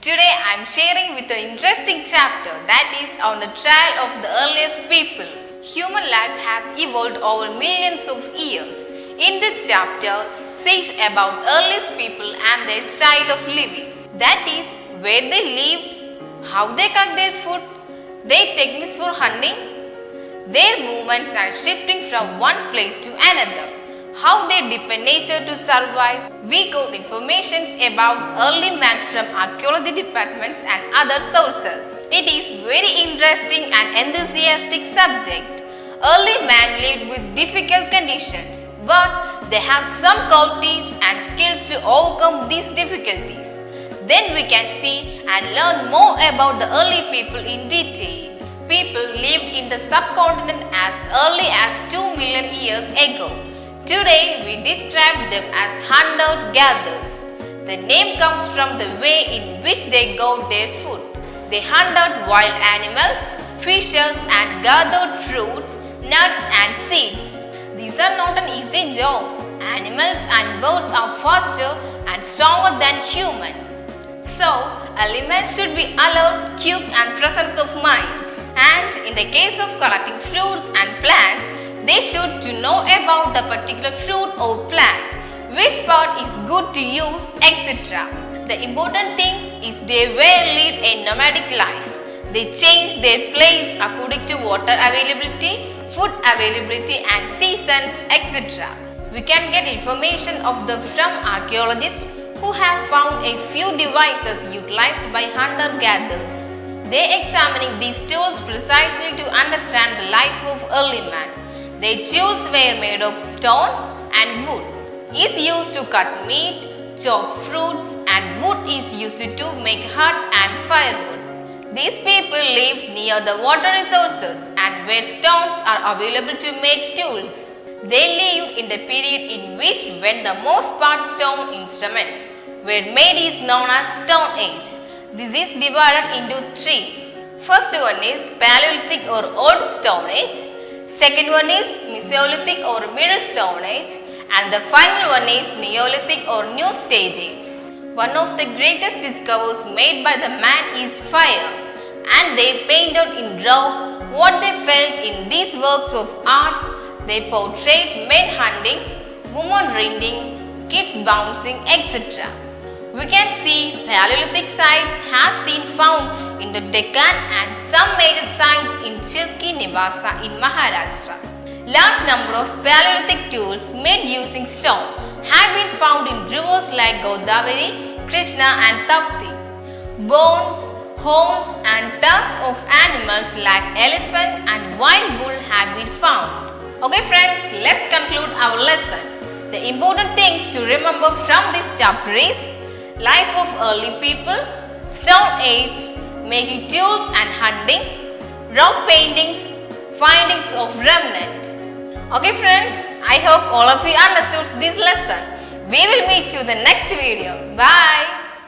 Today I am sharing with an interesting chapter that is on the trial of the earliest people. Human life has evolved over millions of years. In this chapter says about earliest people and their style of living. That is where they lived, how they cut their food, their techniques for hunting, their movements and shifting from one place to another, how they depend nature to survive. We got information about early man from archaeology departments and other sources. It is very interesting and enthusiastic subject. Early man lived with difficult conditions, but they have some qualities and skills to overcome these difficulties. Then we can see and learn more about the early people in detail. People lived in the subcontinent as early as 2 million years ago. Today we describe them as hunter-gatherers. The name comes from the way in which they got their food. They hunted wild animals, fishes and gathered fruits, nuts and seeds. These are not an easy job. Animals and birds are faster and stronger than humans. So, early man should be alert, quick and presence of mind. And in the case of collecting fruits and plants, they should to know about the particular fruit or plant, which part is good to use, etc. The important thing is they were lived a nomadic life. They changed their place according to water availability, food availability and seasons, etc. We can get information of them from archaeologists who have found a few devices utilized by hunter-gatherers. They are examining these tools precisely to understand the life of early man. Their tools were made of stone and wood. Is used to cut meat, chop fruits and wood is used to make hut and firewood. These people lived near the water resources and where stones are available to make tools. They lived in the period in which when the most part stone instruments were made is known as Stone Age. This is divided into three. First one is Paleolithic or Old Stone Age. Second one is Mesolithic or Middle Stone Age. And the final one is Neolithic or New Stage Age. One of the greatest discoveries made by the man is fire. And they painted in rock what they felt in these works of arts. They portrayed men hunting, women reading, kids bouncing, etc. We can see Paleolithic sites have been found in the Deccan and some major sites in Chirki Nivasa in Maharashtra. Large number of Paleolithic tools made using stone have been found in rivers like Godavari, Krishna and Tapti. Bones, horns and tusks of animals like elephant and wild bull have been found. Okay friends, let's conclude our lesson. The important things to remember from this chapter is life of early people, Stone Age, making tools and hunting, rock paintings, findings of remnant. Okay friends, I hope all of you understood this lesson. We will meet you in the next video. Bye.